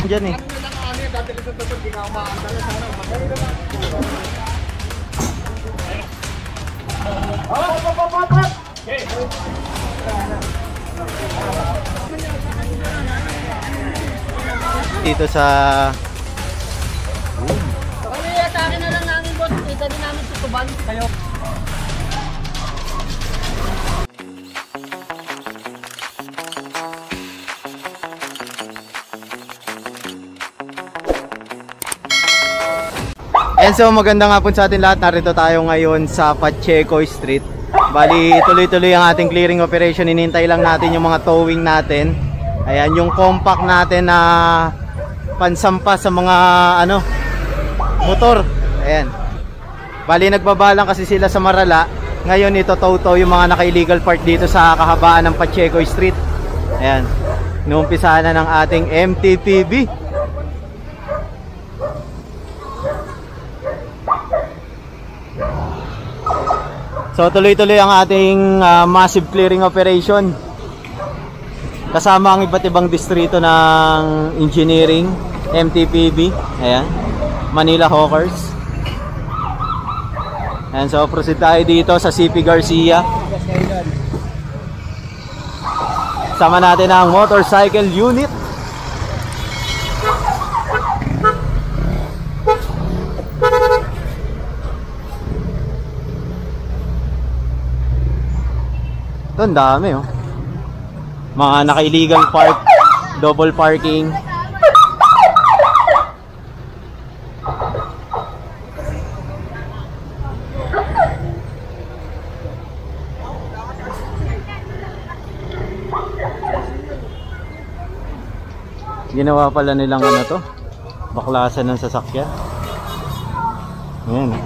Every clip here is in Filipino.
dyan eh. Dito sa Atake na lang namin boss, kita din namin tutuban kayo. And so magandang hapon sa atin lahat. Narito tayo ngayon sa Pacheco Street. Bali tuloy-tuloy ang ating clearing operation. Hinintay lang natin yung mga towing natin. Ayan yung compact natin na pansampa sa mga motor. Ayan. Bali nagbabalang kasi sila sa Marala. Ngayon ito tow yung mga naka-illegal park dito sa kahabaan ng Pacheco Street. Ayan. Inuumpisahan na ng ating MTPB. So tuloy-tuloy ang ating massive clearing operation. Kasama ang iba't ibang distrito ng engineering, MTPB, ayan, Manila Hawkers. And so proceed tayo dito sa CP Garcia. Sama natin ang motorcycle unit. Ito ang dami oh. Mga naka-illegal park, double parking. Ginawa pala nilang to, baklasan ng sasakyan. Ayan.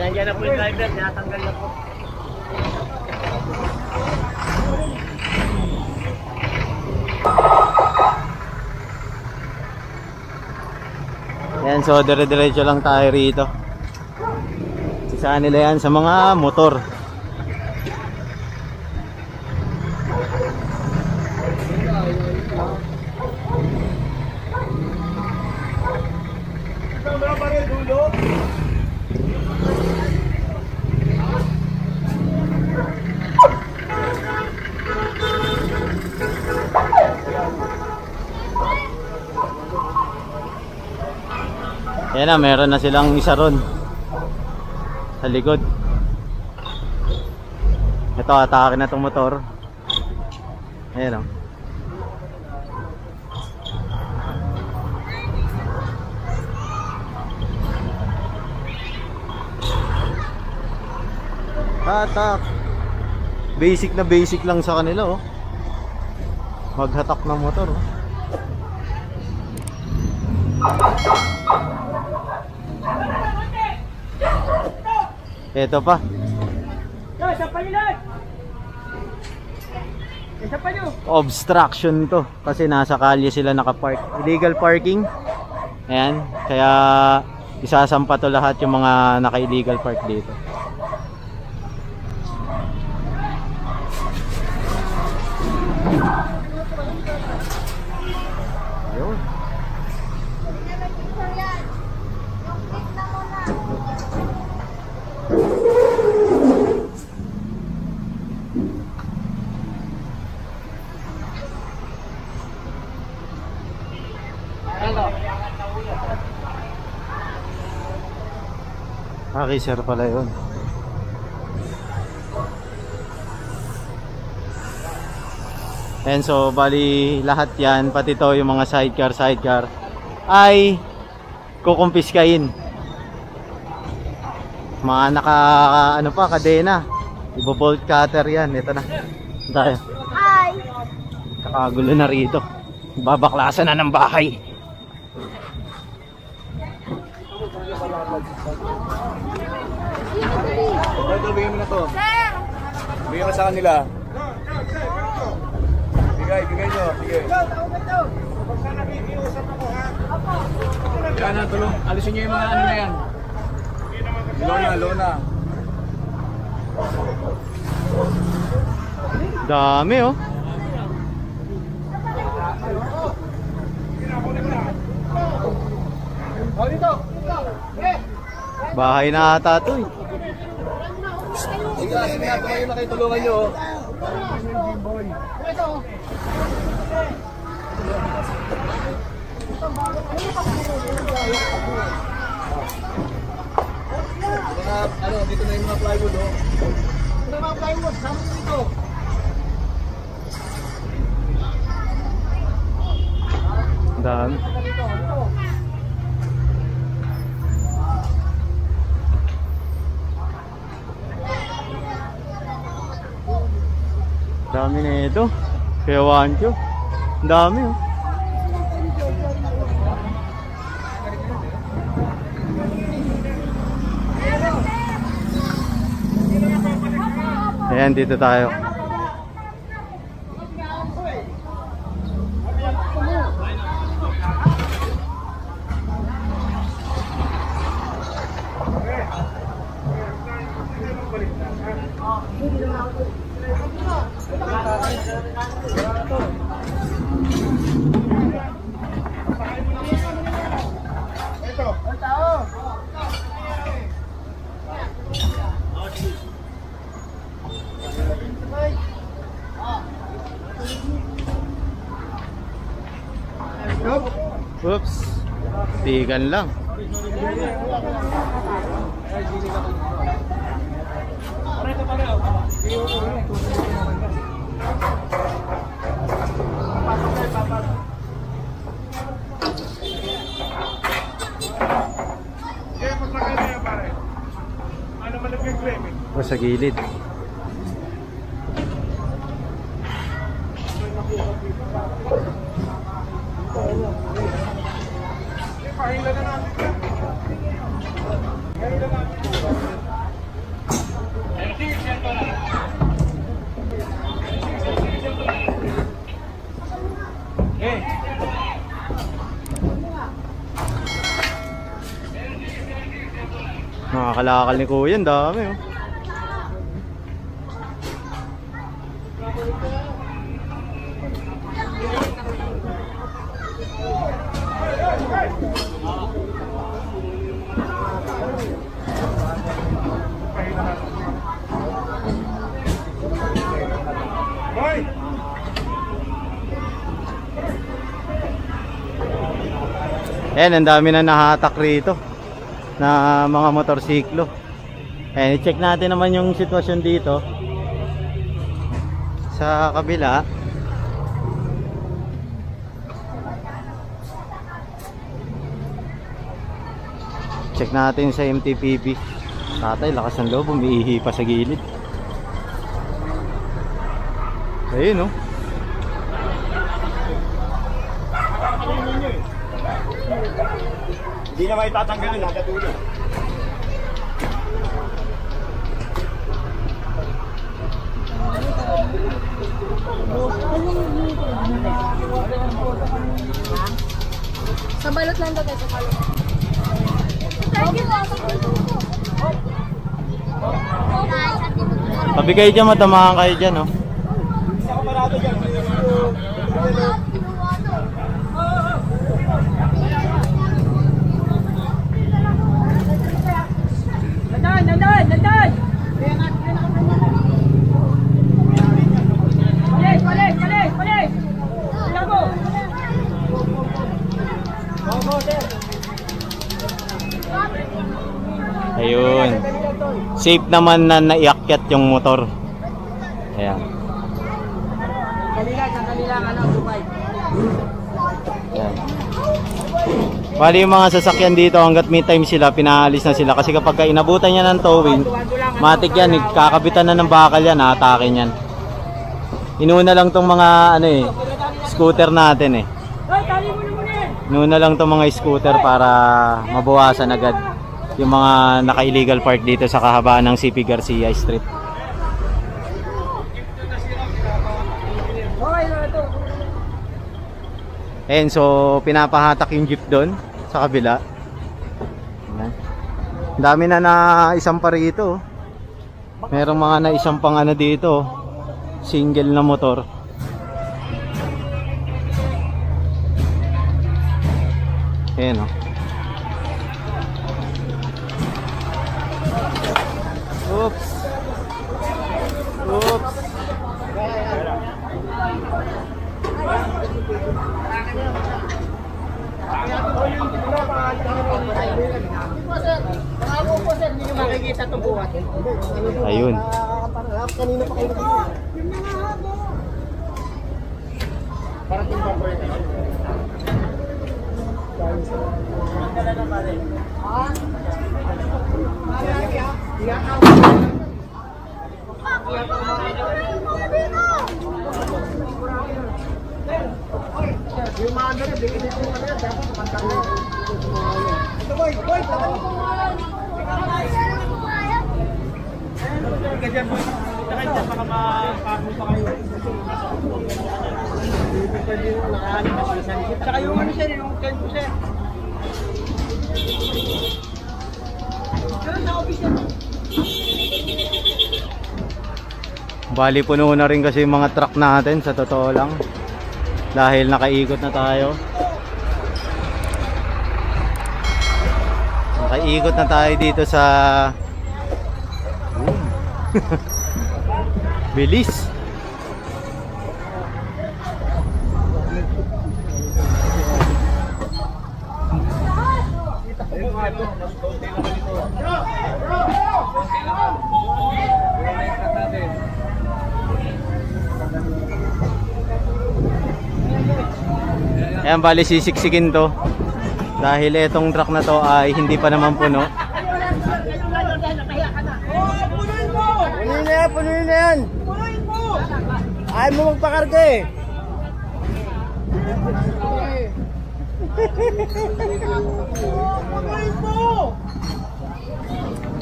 Nandiyan na po yung driver, tinatanggal na po. Yan, so dire-diretso lang tayo rito. Sisaan nila yan sa mga motor. Yan na, meron na silang isa ron sa likod. Ito, atake na itong motor. Ayan o. Hatak. Basic na basic lang sa kanila oh. Maghatak ng motor oh. Ito pa. Obstruction to kasi nasa kalye sila nakapark. Illegal parking. Ayan, kaya isasampa to lahat yung mga naka-illegal park dito. Ayun. Okay, sir pala yun. And so, bali lahat yan, pati to yung mga sidecar ay kukumpiskain. Mga naka kadena. Ibo-bolt cutter yan. Ito na. Tayo. Hi! Kakagulo na rito. Babaklasan na ng bahay. Ito, bigyan mo na to. Bigyan mo sa kanila. Bigay nyo. Bigay. Yan na, tulong. Alisin nyo yung mga ano na yan. Lona. Dami oh. Bahay na ata to eh. Sige nga, tumayo na kayo, tulungan nyo. Dito na yung mga plywood, oh. Ito na mga plywood, sama nyo dito. Dan. Dami na ito. Kaya wancho. Dami oh. Ayan, dito tayo. Oops. Tigan lang. O sa gilid. Mga kalakal ni Kuya, ang dami oh. Ayan, ang dami na nahatak rito na mga motorsiklo. Ayan, i-check natin naman yung sitwasyon dito sa kabila. Check natin sa MTPB. Tatay, lakas ng loob, umiihi pa sa gilid. Ayun oh. Hindi na may tatanggalin, nakatulog. Sa balot lang daw tayo sa balot. Pabigay dyan, matamahan kayo dyan oh. Isa ko parado dyan. Nandan! Palis! Ilago! Ayun. Safe naman na naiakyat yung motor. Ayan. Sandali lang, Dubai. Ayan. Bali yung mga sasakyan dito hanggat may time sila, pinaalis na sila. Kasi kapag inabutan niya ng towing, matik yan, kakabitan na ng bakal yan, atake yan. Inuna lang tong mga scooter natin eh. Inuna lang tong mga scooter para mabawasan agad yung mga naka-illegal park dito sa kahabaan ng CP Garcia Street. Ayan, so pinapahatak yung jeep doon. sa kabila. Ayan. Dami na isang pa rito. Merong mga na isang pang ano dito. Single na motor. Ayan o. Oops. Oops. Makikita itong buhat. Ayun. Kanina pa kayo parang timbang ko yun. Yung mga ano rin, bigyan dito mga yan, dapat kumanta ko. Ito boy, tagal mo po. Ika dyan boy, kita kayo dyan, baka makapagod pa kayo. Pwede mo nakahanip na siya. Tsaka yung ano siya, yung 10%. Pero na-office yan. Bali puno na rin kasi yung mga truck natin sa totoo lang. Dahil nakaikot na tayo. Nakaikot na tayo dito sa bilis. Ayan, bali sisiksikin to. Dahil itong truck na to ay hindi pa naman puno. Punuin na yan. Ayaw mo magpakarga eh.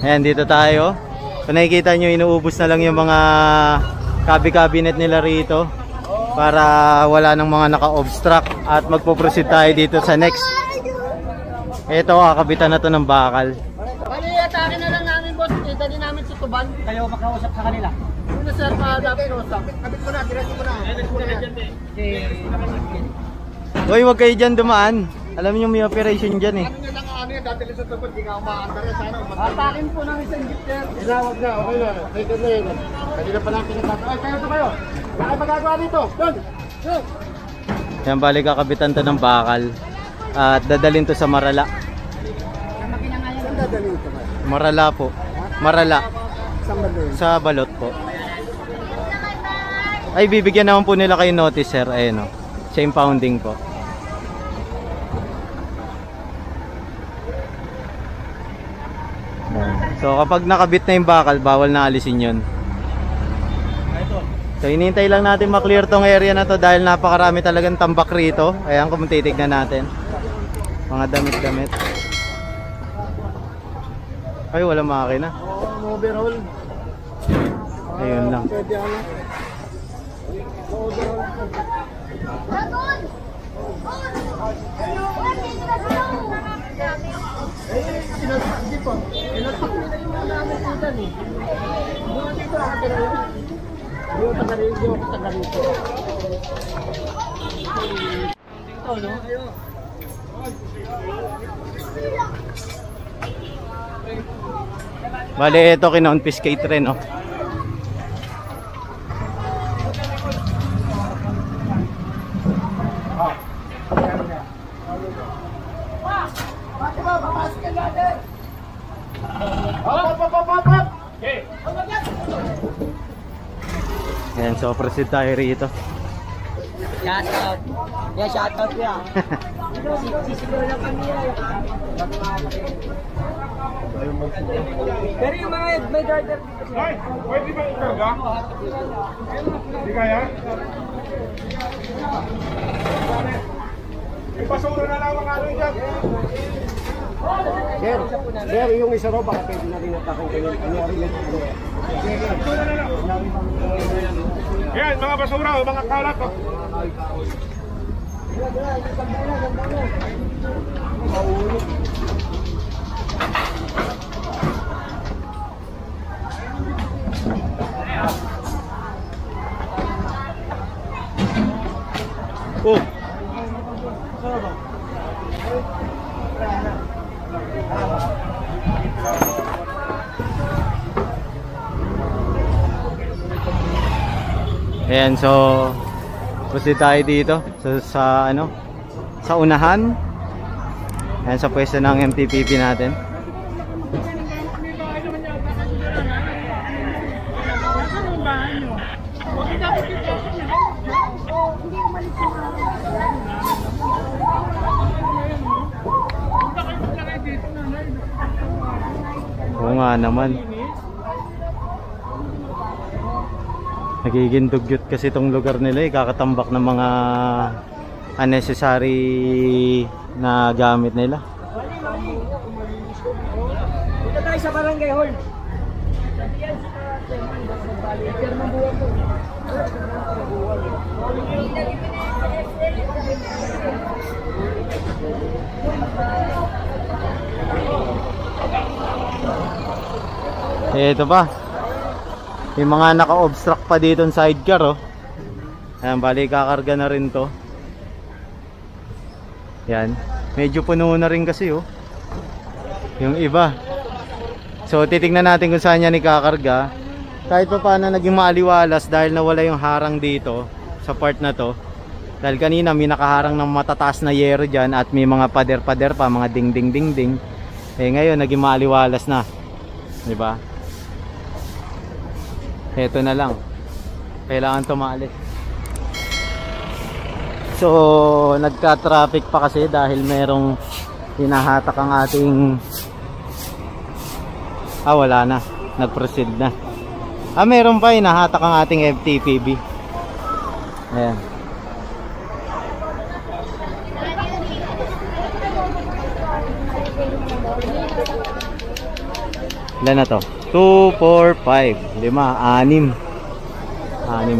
Ayan, dito tayo. Kung nakikita nyo, inuubos na lang yung mga cabinet nila rito para wala nang mga naka-obstruct at magpo-proceed tayo dito sa next. Ito, kakabitan na to ng bakal. Bali, atake na lang namin boss. Dali namin sa tuban. Kayo makausap sa kanila. Una sir, dapat usap. Kabit mo na, diretso mo na. Hoy, wag kayo dyan dumaan. Alam niyo may operation dyan eh. Ano nyo lang ano yan, dati sa tubod, di ka umaandar yan. Sana Atakin po ng isang jeep sir. Inawag na, okay na. Take it na yun. Kanina pa lang pinagkata. Ay, kayo to kayo. Bakit magagawa dito? Doon! Doon! Yan, bali kakabitan to ng bakal. At dadalhin to sa Marala. Saan dadalhin ito ba? Marala po. Marala. Saan ba doon? Sa balot po. Ay, bibigyan naman po nila kayo notice, sir. Ayun o. Siya impounding po. So, kapag nakabit na yung bakal, bawal na alisin yun. So, hinihintay lang natin maklear tong area na to dahil napakarami talagang tambak rito. Ayan, kung titignan natin. Mga damit-damit. Ay, walang makina. Overall. Ayun lang. Pwede ano? Hindi po. Inasak nila yung mga namin dito eh. Mga dito nakatira yun. Hindi ko taga-radio, ako taga-rito. Dito, no? Ayun. Bale, ito kina-confiscate rin, oh. Ayan, so proceed tayo rito. Shout out. Yeah, shout out ya. Sisiguro lang kami yan. Pero yung mga may driver dito siya. Ay, pwede ba ikarga? Hindi kaya? May basura na lang ang ano dyan. Sir, yung isa ro, baka pwede na rin natakang kayo. Yan, mga basura o mga kalat. Oh. Oh. Ayan, so proceed tayo dito sa ano, sa unahan. Ayan, sa pwesto ng MTPP natin. Oo nga naman. Nagiging dugyot kasi itong lugar nila eh. Kakatambak ng mga unnecessary na gamit nila. Dito tayo sa barangay hall. Ito pa. May mga naka-obstruct pa dito ng sidecar oh. Ayan, bali kakarga na rin to. Yan. Medyo puno na rin kasi oh. Yung iba. So titingnan natin kung saan yan ikakarga. Kahit pa paano naging maaliwalas dahil nawala yung harang dito sa part na to. Dahil kanina may nakaharang ng matataas na yero dyan at may mga pader-pader pa, mga ding-ding-ding-ding. Eh ngayon naging maaliwalas na. Diba? Ito na lang. Kailangan tumalis. So nagka-traffic pa kasi dahil merong hinahatak ang ating wala na. Nag-proceed na. Meron pa hinahatak ang ating FTPB. Ayan. Ilan na to? 2, 4, 5, 5, 6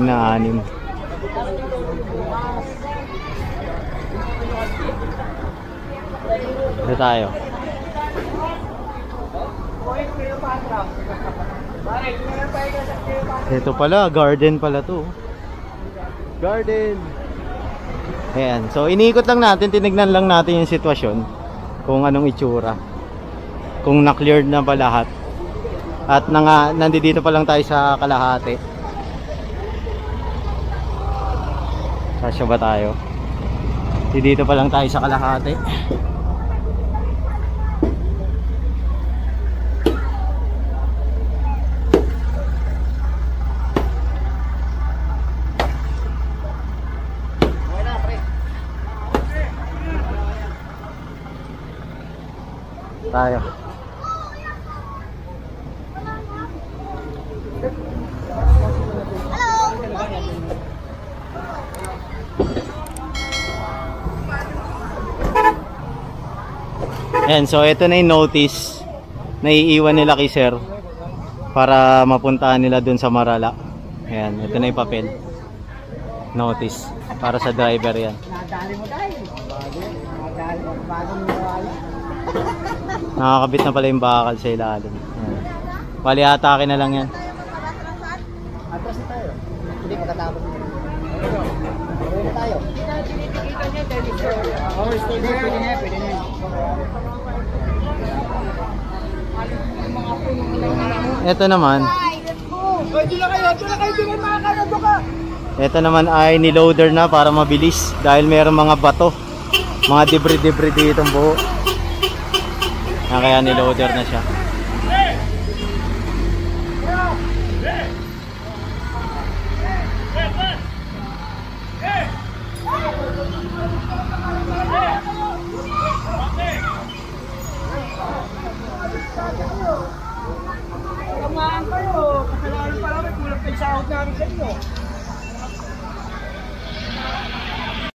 na 6. Dito tayo. Ito pala, garden pala to. Garden. Ayan, so iniikot lang natin, tinignan lang natin yung sitwasyon. Kung anong itsura. Kung na-cleared na ba lahat. At nandito pa lang tayo sa kalahati. Kasya ba tayo? Dito pa lang tayo sa kalahati. Tayo. Ayan, so ito na yung notice na iiwan nila kay sir para mapuntahan nila dun sa Marala. Ayan, ito na yung papel. Notice para sa driver yan. Nadali mo dahil. Nadali mo. Bagong nawala. Nakakabit na pala yung bakal sa ilalim. Ayan. Bali atake na lang yan. Atras na tayo. Hindi matatapos na. Uwi na tayo. Pwede na. Ito naman. Ito naman ay niloader na para mabilis dahil mayroong mga bato, mga debris-debris ditong buo. Kaya niloader na siya.